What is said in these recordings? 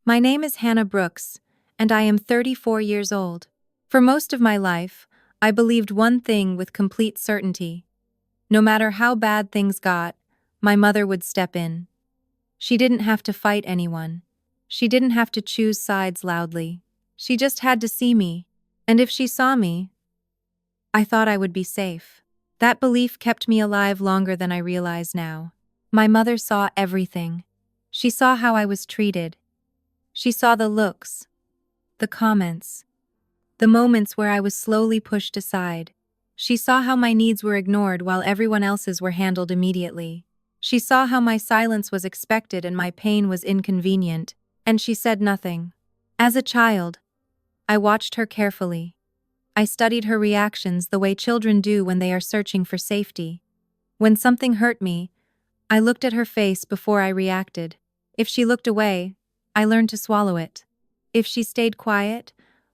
My name is Hannah Brooks, and I am 34 years old. For most of my life, I believed one thing with complete certainty. No matter how bad things got, my mother would step in. She didn't have to fight anyone. She didn't have to choose sides loudly. She just had to see me, and if she saw me, I thought I would be safe. That belief kept me alive longer than I realize now. My mother saw everything. She saw how I was treated. She saw the looks, the comments, the moments where I was slowly pushed aside. She saw how my needs were ignored while everyone else's were handled immediately. She saw how my silence was expected and my pain was inconvenient, and she said nothing. As a child, I watched her carefully. I studied her reactions the way children do when they are searching for safety. When something hurt me, I looked at her face before I reacted. If she looked away, I learned to swallow it. If she stayed quiet,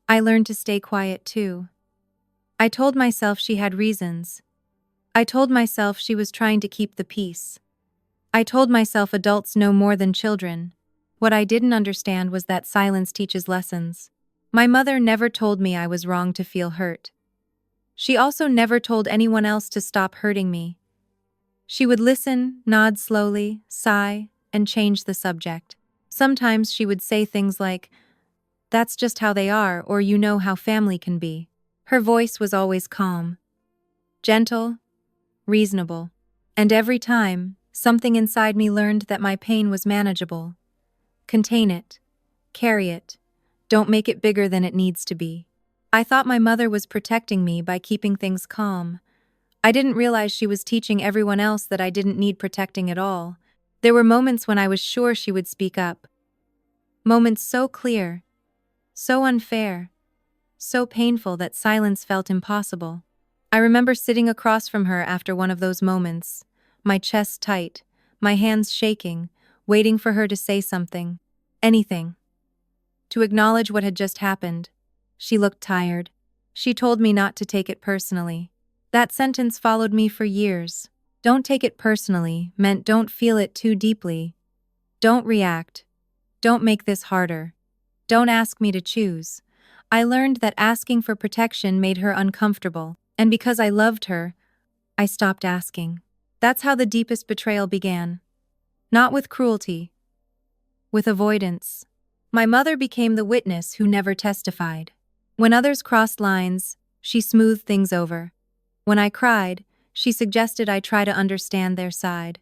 I learned to stay quiet too. I told myself she had reasons. I told myself she was trying to keep the peace. I told myself adults know more than children. What I didn't understand was that silence teaches lessons. My mother never told me I was wrong to feel hurt. She also never told anyone else to stop hurting me. She would listen, nod slowly, sigh, and change the subject. Sometimes she would say things like, "That's just how they are," or "You know how family can be." Her voice was always calm, gentle, reasonable. And every time, something inside me learned that my pain was manageable. Contain it. Carry it. Don't make it bigger than it needs to be. I thought my mother was protecting me by keeping things calm. I didn't realize she was teaching everyone else that I didn't need protecting at all. There were moments when I was sure she would speak up. Moments so clear, so unfair, so painful that silence felt impossible. I remember sitting across from her after one of those moments, my chest tight, my hands shaking, waiting for her to say something. Anything. To acknowledge what had just happened. She looked tired. She told me not to take it personally. That sentence followed me for years. Don't take it personally meant don't feel it too deeply. Don't react. Don't make this harder. Don't ask me to choose. I learned that asking for protection made her uncomfortable, and because I loved her, I stopped asking. That's how the deepest betrayal began. Not with cruelty, with avoidance. My mother became the witness who never testified. When others crossed lines, she smoothed things over. When I cried, she suggested I try to understand their side.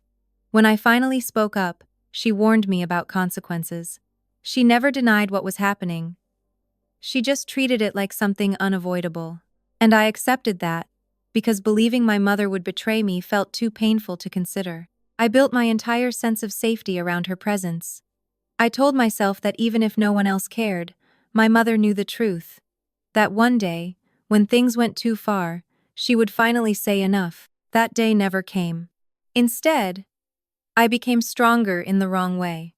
When I finally spoke up, she warned me about consequences. She never denied what was happening. She just treated it like something unavoidable. And I accepted that, because believing my mother would betray me felt too painful to consider. I built my entire sense of safety around her presence. I told myself that even if no one else cared, my mother knew the truth. That one day, when things went too far, she would finally say enough. That day never came. Instead, I became stronger in the wrong way.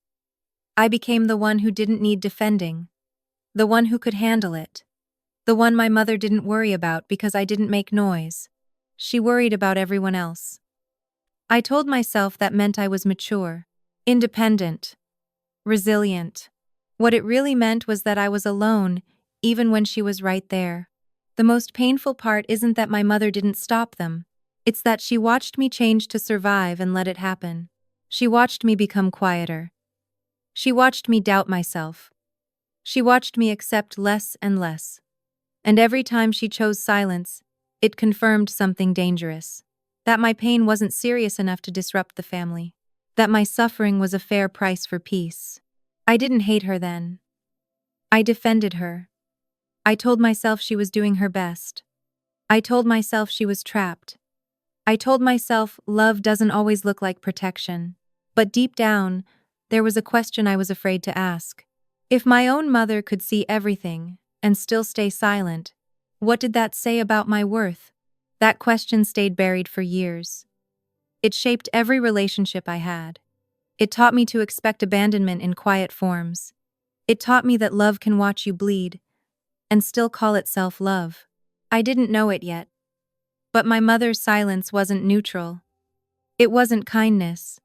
I became the one who didn't need defending. The one who could handle it. The one my mother didn't worry about because I didn't make noise. She worried about everyone else. I told myself that meant I was mature, independent, resilient. What it really meant was that I was alone, even when she was right there. The most painful part isn't that my mother didn't stop them. It's that she watched me change to survive and let it happen. She watched me become quieter. She watched me doubt myself. She watched me accept less and less. And every time she chose silence, it confirmed something dangerous. That my pain wasn't serious enough to disrupt the family. That my suffering was a fair price for peace. I didn't hate her then. I defended her. I told myself she was doing her best. I told myself she was trapped. I told myself love doesn't always look like protection. But deep down, there was a question I was afraid to ask. If my own mother could see everything and still stay silent, what did that say about my worth? That question stayed buried for years. It shaped every relationship I had. It taught me to expect abandonment in quiet forms. It taught me that love can watch you bleed and still call itself love. I didn't know it yet. But my mother's silence wasn't neutral. It wasn't kindness.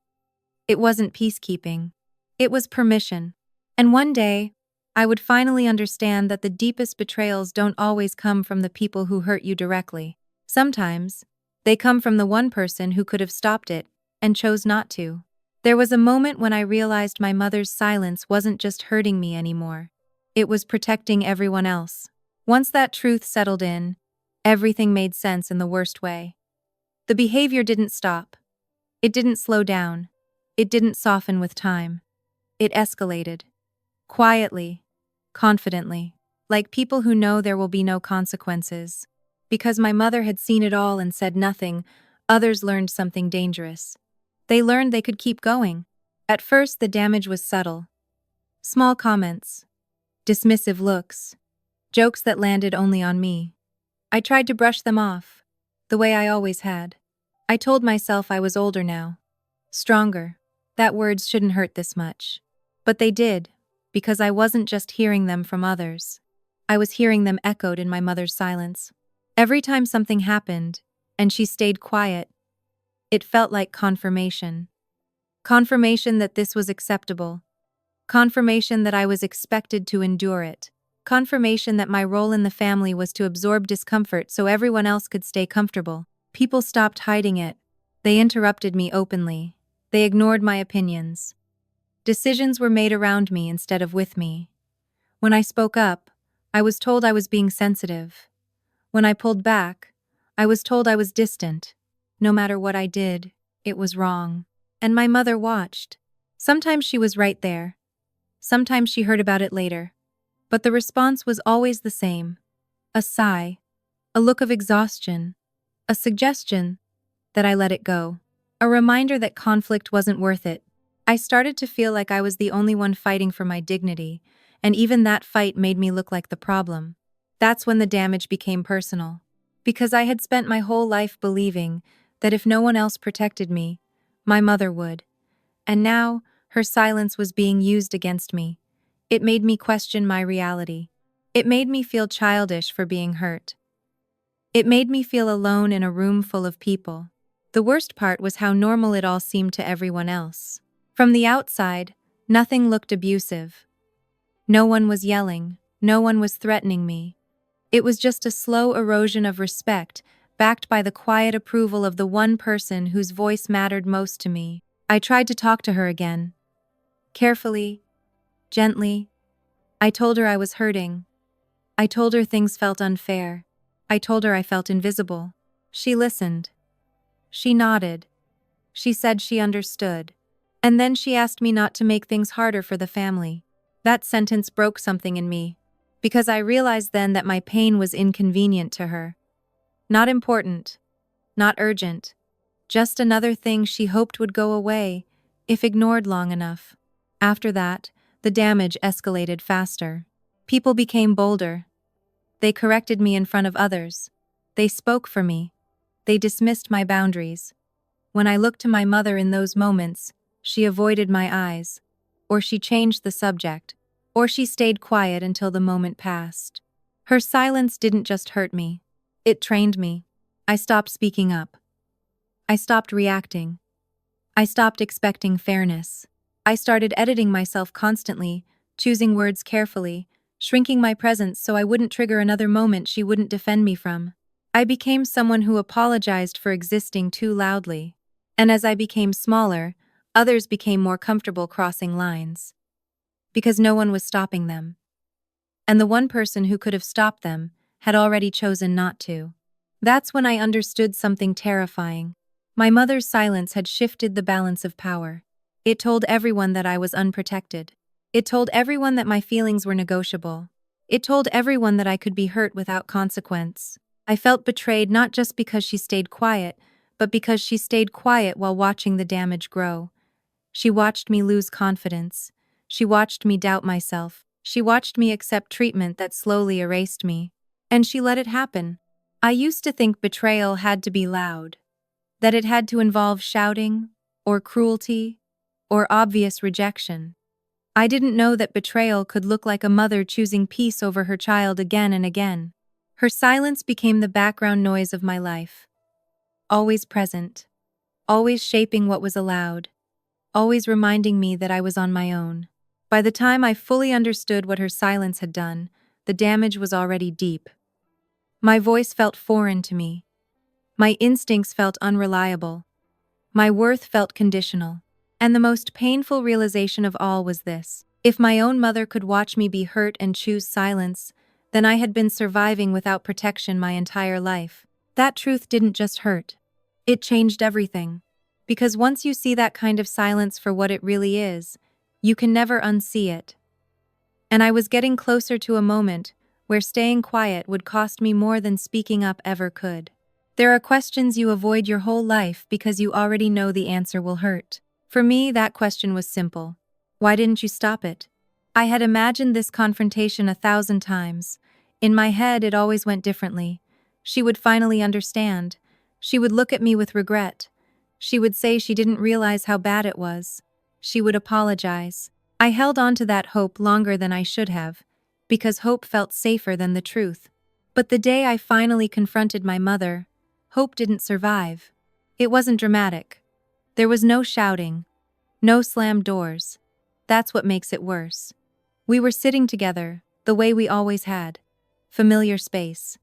It wasn't peacekeeping. It was permission. And one day, I would finally understand that the deepest betrayals don't always come from the people who hurt you directly. Sometimes, they come from the one person who could have stopped it and chose not to. There was a moment when I realized my mother's silence wasn't just hurting me anymore. It was protecting everyone else. Once that truth settled in, everything made sense in the worst way. The behavior didn't stop. It didn't slow down. It didn't soften with time. It escalated. Quietly, confidently, like people who know there will be no consequences. Because my mother had seen it all and said nothing, others learned something dangerous. They learned they could keep going. At first, the damage was subtle. Small comments, dismissive looks, jokes that landed only on me. I tried to brush them off, the way I always had. I told myself I was older now, stronger, that words shouldn't hurt this much. But they did, because I wasn't just hearing them from others. I was hearing them echoed in my mother's silence. Every time something happened, and she stayed quiet, it felt like confirmation. Confirmation that this was acceptable. Confirmation that I was expected to endure it. Confirmation that my role in the family was to absorb discomfort so everyone else could stay comfortable. People stopped hiding it. They interrupted me openly. They ignored my opinions. Decisions were made around me instead of with me. When I spoke up, I was told I was being sensitive. When I pulled back, I was told I was distant. No matter what I did, it was wrong. And my mother watched. Sometimes she was right there. Sometimes she heard about it later. But the response was always the same. A sigh, a look of exhaustion, a suggestion that I let it go. A reminder that conflict wasn't worth it. I started to feel like I was the only one fighting for my dignity, and even that fight made me look like the problem. That's when the damage became personal. Because I had spent my whole life believing that if no one else protected me, my mother would. And now, her silence was being used against me. It made me question my reality. It made me feel childish for being hurt. It made me feel alone in a room full of people. The worst part was how normal it all seemed to everyone else. From the outside, nothing looked abusive. No one was yelling. No one was threatening me. It was just a slow erosion of respect, backed by the quiet approval of the one person whose voice mattered most to me. I tried to talk to her again. Carefully, gently. I told her I was hurting. I told her things felt unfair. I told her I felt invisible. She listened. She nodded. She said she understood. And then she asked me not to make things harder for the family. That sentence broke something in me, because I realized then that my pain was inconvenient to her. Not important, not urgent, just another thing she hoped would go away if ignored long enough. After that, the damage escalated faster. People became bolder. They corrected me in front of others. They spoke for me. They dismissed my boundaries. When I looked to my mother in those moments, she avoided my eyes, or she changed the subject, or she stayed quiet until the moment passed. Her silence didn't just hurt me. It trained me. I stopped speaking up. I stopped reacting. I stopped expecting fairness. I started editing myself constantly, choosing words carefully, shrinking my presence so I wouldn't trigger another moment she wouldn't defend me from. I became someone who apologized for existing too loudly. And as I became smaller, others became more comfortable crossing lines. Because no one was stopping them. And the one person who could have stopped them had already chosen not to. That's when I understood something terrifying. My mother's silence had shifted the balance of power. It told everyone that I was unprotected. It told everyone that my feelings were negotiable. It told everyone that I could be hurt without consequence. I felt betrayed not just because she stayed quiet, but because she stayed quiet while watching the damage grow. She watched me lose confidence. She watched me doubt myself. She watched me accept treatment that slowly erased me. And she let it happen. I used to think betrayal had to be loud. That it had to involve shouting, or cruelty, or obvious rejection. I didn't know that betrayal could look like a mother choosing peace over her child again and again. Her silence became the background noise of my life. Always present. Always shaping what was allowed. Always reminding me that I was on my own. By the time I fully understood what her silence had done, the damage was already deep. My voice felt foreign to me. My instincts felt unreliable. My worth felt conditional. And the most painful realization of all was this: if my own mother could watch me be hurt and choose silence, then I had been surviving without protection my entire life. That truth didn't just hurt. It changed everything. Because once you see that kind of silence for what it really is, you can never unsee it. And I was getting closer to a moment where staying quiet would cost me more than speaking up ever could. There are questions you avoid your whole life because you already know the answer will hurt. For me, that question was simple. Why didn't you stop it? I had imagined this confrontation 1,000 times. In my head, it always went differently. She would finally understand. She would look at me with regret. She would say she didn't realize how bad it was. She would apologize. I held on to that hope longer than I should have, because hope felt safer than the truth. But the day I finally confronted my mother, hope didn't survive. It wasn't dramatic. There was no shouting, no slammed doors. That's what makes it worse. We were sitting together, the way we always had. Familiar space.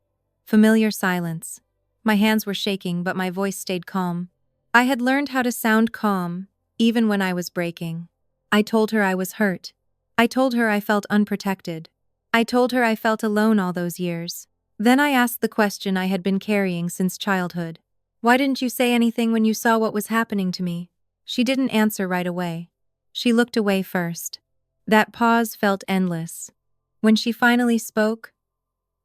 Familiar silence. My hands were shaking, but my voice stayed calm. I had learned how to sound calm, even when I was breaking. I told her I was hurt. I told her I felt unprotected. I told her I felt alone all those years. Then I asked the question I had been carrying since childhood. Why didn't you say anything when you saw what was happening to me? She didn't answer right away. She looked away first. That pause felt endless. When she finally spoke,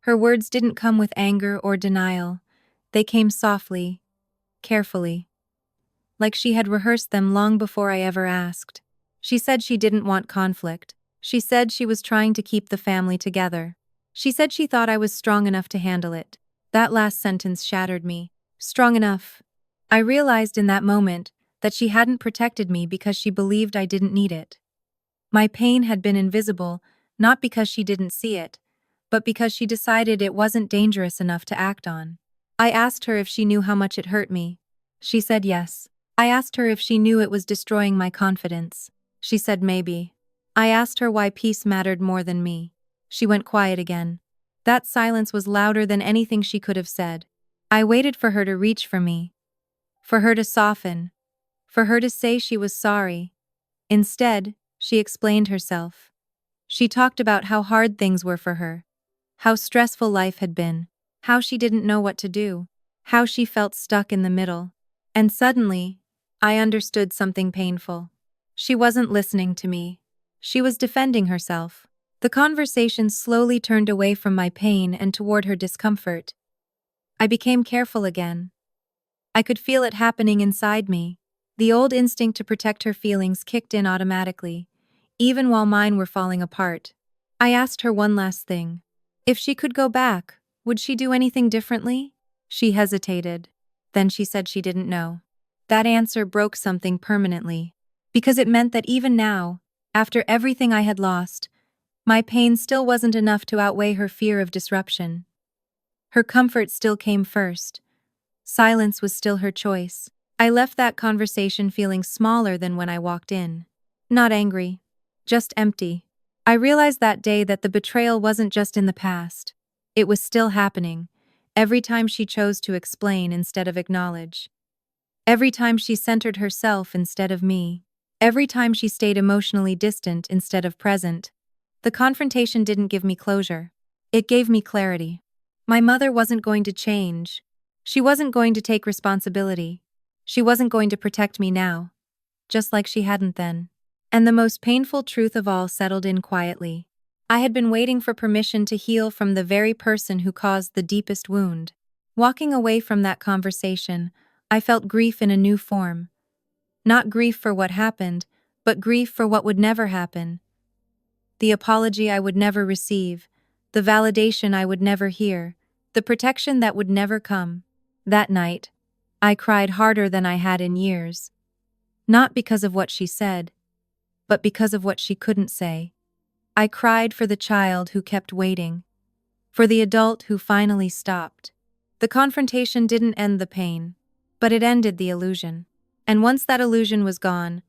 her words didn't come with anger or denial. They came softly, carefully, like she had rehearsed them long before I ever asked. She said she didn't want conflict. She said she was trying to keep the family together. She said she thought I was strong enough to handle it. That last sentence shattered me. Strong enough. I realized in that moment that she hadn't protected me because she believed I didn't need it. My pain had been invisible, not because she didn't see it, but because she decided it wasn't dangerous enough to act on. I asked her if she knew how much it hurt me. She said yes. I asked her if she knew it was destroying my confidence. She said maybe. I asked her why peace mattered more than me. She went quiet again. That silence was louder than anything she could have said. I waited for her to reach for me, for her to soften, for her to say she was sorry. Instead, she explained herself. She talked about how hard things were for her, how stressful life had been, how she didn't know what to do, how she felt stuck in the middle. And suddenly, I understood something painful. She wasn't listening to me. She was defending herself. The conversation slowly turned away from my pain and toward her discomfort. I became careful again. I could feel it happening inside me. The old instinct to protect her feelings kicked in automatically, even while mine were falling apart. I asked her one last thing. If she could go back, would she do anything differently? She hesitated. Then she said she didn't know. That answer broke something permanently, because it meant that even now, after everything I had lost, my pain still wasn't enough to outweigh her fear of disruption. Her comfort still came first. Silence was still her choice. I left that conversation feeling smaller than when I walked in. Not angry, just empty. I realized that day that the betrayal wasn't just in the past. It was still happening, every time she chose to explain instead of acknowledge. Every time she centered herself instead of me. Every time she stayed emotionally distant instead of present. The confrontation didn't give me closure. It gave me clarity. My mother wasn't going to change. She wasn't going to take responsibility. She wasn't going to protect me now, just like she hadn't then. And the most painful truth of all settled in quietly. I had been waiting for permission to heal from the very person who caused the deepest wound. Walking away from that conversation, I felt grief in a new form. Not grief for what happened, but grief for what would never happen. The apology I would never receive, the validation I would never hear, the protection that would never come. That night, I cried harder than I had in years. Not because of what she said, but because of what she couldn't say. I cried for the child who kept waiting, for the adult who finally stopped. The confrontation didn't end the pain, but it ended the illusion. And once that illusion was gone,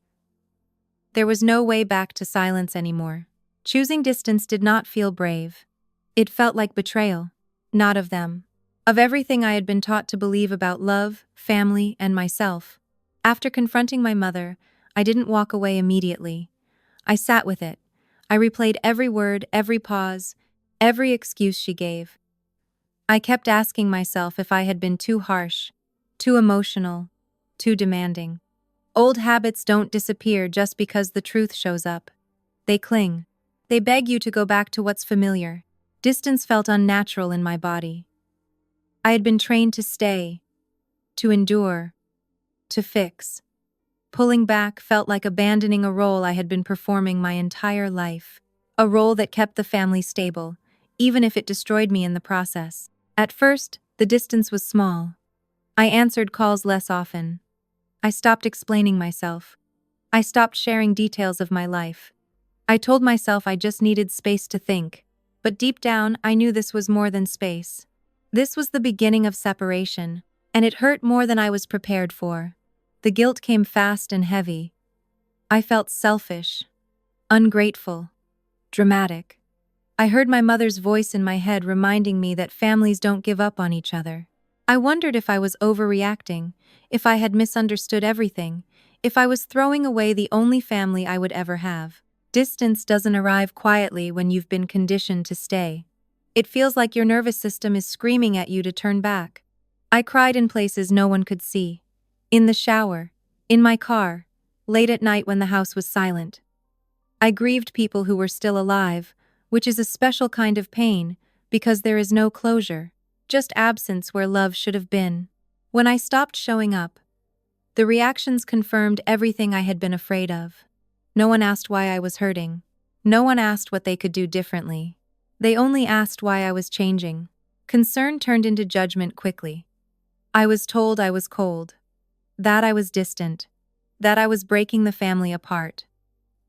There was no way back to silence anymore. Choosing distance did not feel brave. It felt like betrayal. Not of them. Of everything I had been taught to believe about love, family, and myself. After confronting my mother, I didn't walk away immediately. I sat with it. I replayed every word, every pause, every excuse she gave. I kept asking myself if I had been too harsh, too emotional, too demanding. Old habits don't disappear just because the truth shows up. They cling. They beg you to go back to what's familiar. Distance felt unnatural in my body. I had been trained to stay, to endure, to fix. Pulling back felt like abandoning a role I had been performing my entire life. A role that kept the family stable, even if it destroyed me in the process. At first, the distance was small. I answered calls less often. I stopped explaining myself. I stopped sharing details of my life. I told myself I just needed space to think, but deep down, I knew this was more than space. This was the beginning of separation, and it hurt more than I was prepared for. The guilt came fast and heavy. I felt selfish, ungrateful, dramatic. I heard my mother's voice in my head reminding me that families don't give up on each other. I wondered if I was overreacting, if I had misunderstood everything, if I was throwing away the only family I would ever have. Distance doesn't arrive quietly when you've been conditioned to stay. It feels like your nervous system is screaming at you to turn back. I cried in places no one could see. In the shower, in my car, late at night when the house was silent. I grieved people who were still alive, which is a special kind of pain because there is no closure, just absence where love should have been. When I stopped showing up, the reactions confirmed everything I had been afraid of. No one asked why I was hurting. No one asked what they could do differently. They only asked why I was changing. Concern turned into judgment quickly. I was told I was cold, that I was distant, that I was breaking the family apart.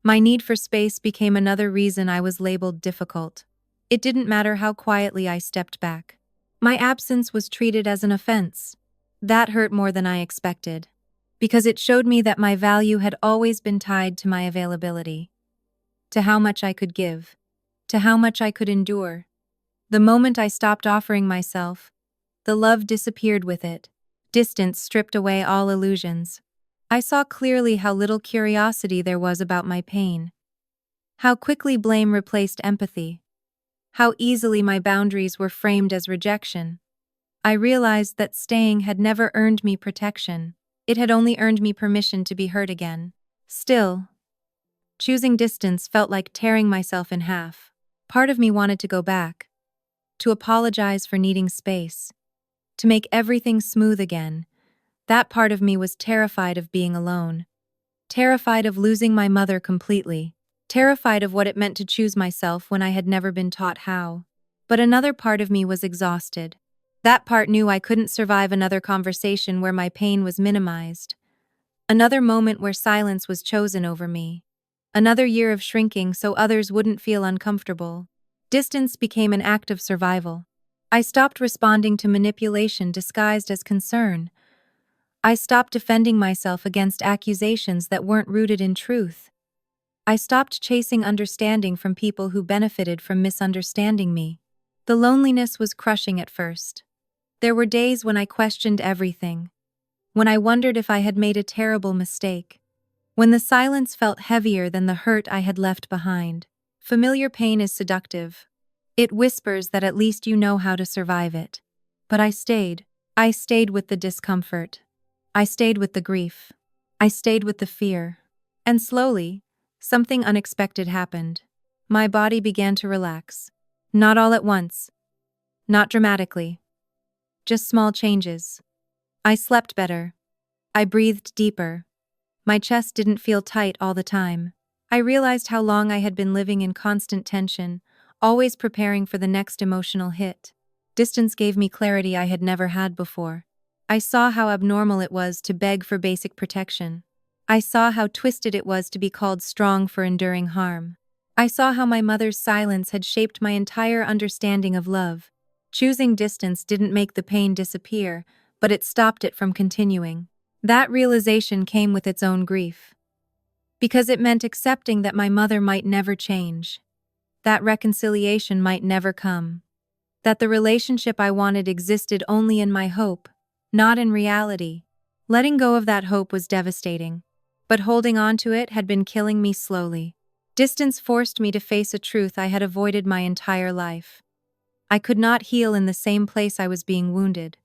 My need for space became another reason I was labeled difficult. It didn't matter how quietly I stepped back. My absence was treated as an offense. That hurt more than I expected, because it showed me that my value had always been tied to my availability, to how much I could give, to how much I could endure. The moment I stopped offering myself, the love disappeared with it. Distance stripped away all illusions. I saw clearly how little curiosity there was about my pain, how quickly blame replaced empathy, how easily my boundaries were framed as rejection. I realized that staying had never earned me protection. It had only earned me permission to be hurt again. Still, choosing distance felt like tearing myself in half. Part of me wanted to go back, to apologize for needing space, to make everything smooth again. That part of me was terrified of being alone, terrified of losing my mother completely, terrified of what it meant to choose myself when I had never been taught how. But another part of me was exhausted. That part knew I couldn't survive another conversation where my pain was minimized, another moment where silence was chosen over me, another year of shrinking so others wouldn't feel uncomfortable. Distance became an act of survival. I stopped responding to manipulation disguised as concern. I stopped defending myself against accusations that weren't rooted in truth. I stopped chasing understanding from people who benefited from misunderstanding me. The loneliness was crushing at first. There were days when I questioned everything, when I wondered if I had made a terrible mistake, when the silence felt heavier than the hurt I had left behind. Familiar pain is seductive. It whispers that at least you know how to survive it. But I stayed. I stayed with the discomfort. I stayed with the grief. I stayed with the fear. And slowly, something unexpected happened. My body began to relax. Not all at once. Not dramatically. Just small changes. I slept better. I breathed deeper. My chest didn't feel tight all the time. I realized how long I had been living in constant tension, always preparing for the next emotional hit. Distance gave me clarity I had never had before. I saw how abnormal it was to beg for basic protection. I saw how twisted it was to be called strong for enduring harm. I saw how my mother's silence had shaped my entire understanding of love. Choosing distance didn't make the pain disappear, but it stopped it from continuing. That realization came with its own grief. because it meant accepting that my mother might never change, that reconciliation might never come, that the relationship I wanted existed only in my hope, not in reality. Letting go of that hope was devastating, but holding on to it had been killing me slowly. Distance forced me to face a truth I had avoided my entire life. I could not heal in the same place I was being wounded.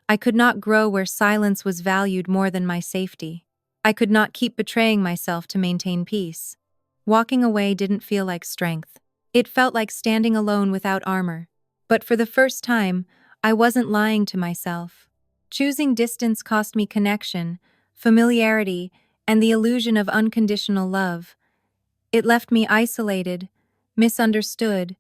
I could not grow where silence was valued more than my safety. I could not keep betraying myself to maintain peace. Walking away didn't feel like strength. It felt like standing alone without armor. But for the first time, I wasn't lying to myself. Choosing distance cost me connection, familiarity, and the illusion of unconditional love. It left me isolated, misunderstood,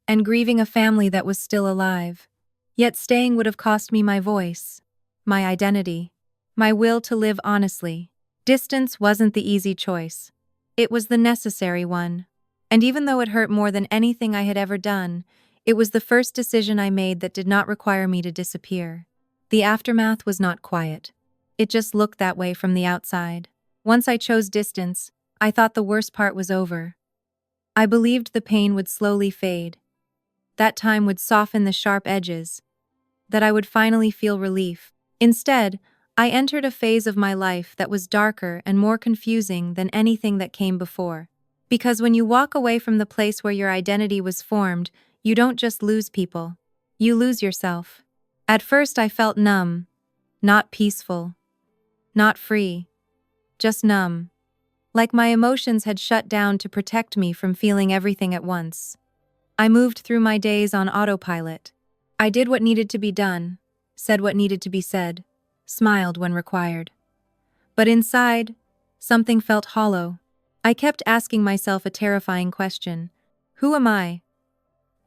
and grieving a family that was still alive. Yet staying would have cost me my voice, my identity, my will to live honestly. Distance wasn't the easy choice. It was the necessary one. And even though it hurt more than anything I had ever done, it was the first decision I made that did not require me to disappear. The aftermath was not quiet. It just looked that way from the outside. Once I chose distance, I thought the worst part was over. I believed the pain would slowly fade. That time would soften the sharp edges, that I would finally feel relief. Instead, I entered a phase of my life that was darker and more confusing than anything that came before. Because when you walk away from the place where your identity was formed, you don't just lose people. You lose yourself. At first I felt numb, not peaceful, not free, just numb. Like my emotions had shut down to protect me from feeling everything at once. I moved through my days on autopilot. I did what needed to be done, said what needed to be said, smiled when required. But inside, something felt hollow. I kept asking myself a terrifying question. Who am I,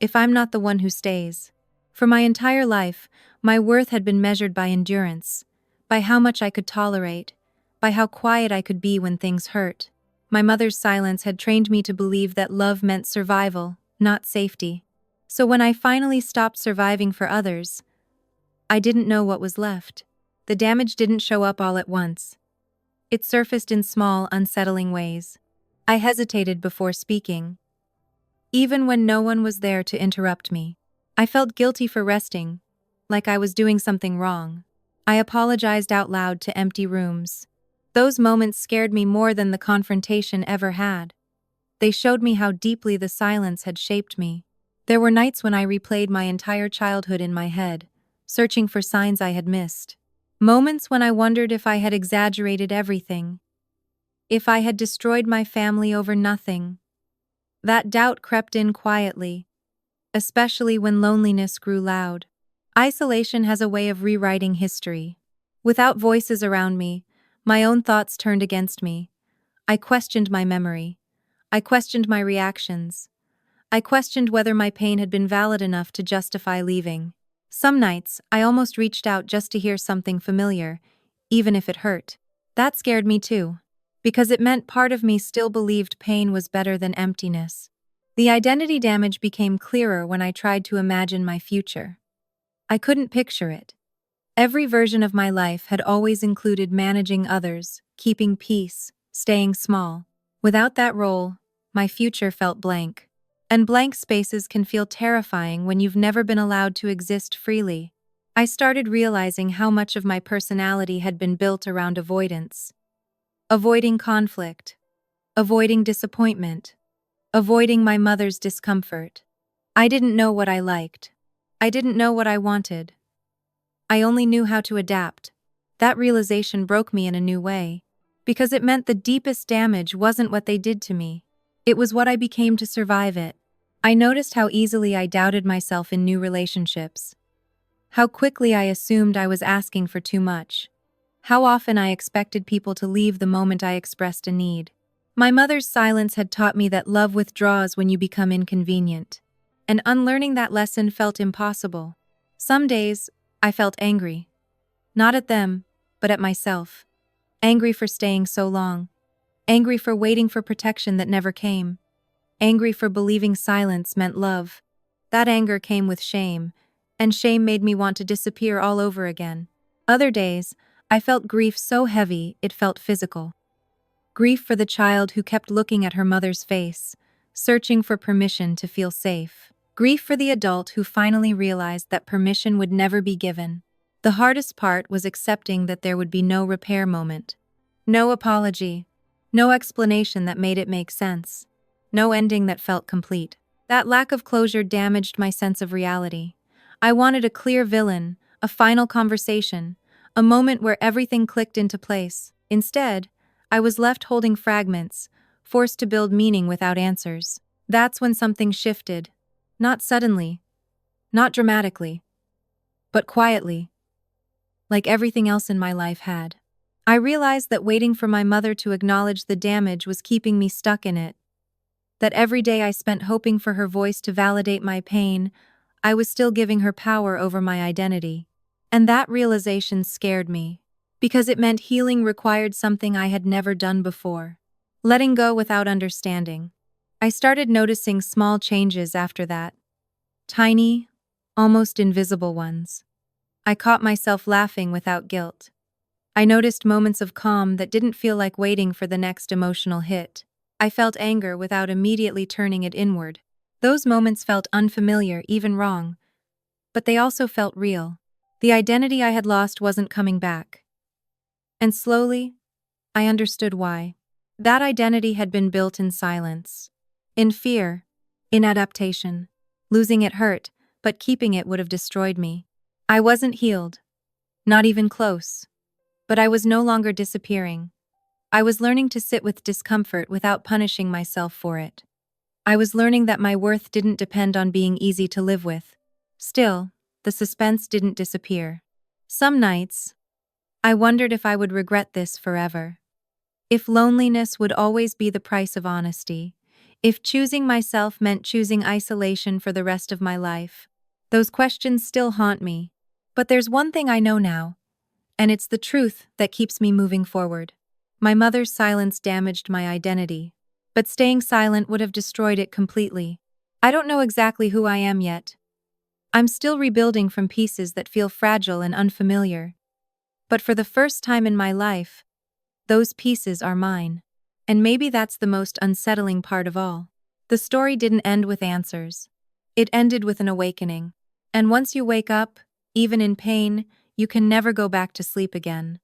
if I'm not the one who stays? For my entire life, my worth had been measured by endurance, by how much I could tolerate, by how quiet I could be when things hurt. My mother's silence had trained me to believe that love meant survival, not safety. So when I finally stopped surviving for others, I didn't know what was left. The damage didn't show up all at once. It surfaced in small, unsettling ways. I hesitated before speaking, even when no one was there to interrupt me. I felt guilty for resting, like I was doing something wrong. I apologized out loud to empty rooms. Those moments scared me more than the confrontation ever had. They showed me how deeply the silence had shaped me. There were nights when I replayed my entire childhood in my head, searching for signs I had missed. Moments when I wondered if I had exaggerated everything, if I had destroyed my family over nothing. That doubt crept in quietly, especially when loneliness grew loud. Isolation has a way of rewriting history. Without voices around me, my own thoughts turned against me. I questioned my memory. I questioned my reactions. I questioned whether my pain had been valid enough to justify leaving. Some nights, I almost reached out just to hear something familiar, even if it hurt. That scared me too, because it meant part of me still believed pain was better than emptiness. The identity damage became clearer when I tried to imagine my future. I couldn't picture it. Every version of my life had always included managing others, keeping peace, staying small. Without that role, my future felt blank. And blank spaces can feel terrifying when you've never been allowed to exist freely. I started realizing how much of my personality had been built around avoidance. Avoiding conflict. Avoiding disappointment. Avoiding my mother's discomfort. I didn't know what I liked. I didn't know what I wanted. I only knew how to adapt. That realization broke me in a new way, because it meant the deepest damage wasn't what they did to me. It was what I became to survive it. I noticed how easily I doubted myself in new relationships. How quickly I assumed I was asking for too much. How often I expected people to leave the moment I expressed a need. My mother's silence had taught me that love withdraws when you become inconvenient. And unlearning that lesson felt impossible. Some days, I felt angry. Not at them, but at myself. Angry for staying so long. Angry for waiting for protection that never came. Angry for believing silence meant love. That anger came with shame, and shame made me want to disappear all over again. Other days, I felt grief so heavy it felt physical. Grief for the child who kept looking at her mother's face, searching for permission to feel safe. Grief for the adult who finally realized that permission would never be given. The hardest part was accepting that there would be no repair moment. No apology. No explanation that made it make sense. No ending that felt complete. That lack of closure damaged my sense of reality. I wanted a clear villain, a final conversation, a moment where everything clicked into place. Instead, I was left holding fragments, forced to build meaning without answers. That's when something shifted. Not suddenly, not dramatically, but quietly, like everything else in my life had. I realized that waiting for my mother to acknowledge the damage was keeping me stuck in it. That every day I spent hoping for her voice to validate my pain, I was still giving her power over my identity. And that realization scared me, because it meant healing required something I had never done before. Letting go without understanding. I started noticing small changes after that. Tiny, almost invisible ones. I caught myself laughing without guilt. I noticed moments of calm that didn't feel like waiting for the next emotional hit. I felt anger without immediately turning it inward. Those moments felt unfamiliar, even wrong, but they also felt real. The identity I had lost wasn't coming back. And slowly, I understood why. That identity had been built in silence. In fear. In adaptation. Losing it hurt, but keeping it would have destroyed me. I wasn't healed. Not even close. But I was no longer disappearing. I was learning to sit with discomfort without punishing myself for it. I was learning that my worth didn't depend on being easy to live with. Still, the suspense didn't disappear. Some nights, I wondered if I would regret this forever. If loneliness would always be the price of honesty. If choosing myself meant choosing isolation for the rest of my life. Those questions still haunt me. But there's one thing I know now, and it's the truth that keeps me moving forward. My mother's silence damaged my identity, but staying silent would have destroyed it completely. I don't know exactly who I am yet. I'm still rebuilding from pieces that feel fragile and unfamiliar. But for the first time in my life, those pieces are mine. And maybe that's the most unsettling part of all. The story didn't end with answers. It ended with an awakening. And once you wake up, even in pain, you can never go back to sleep again.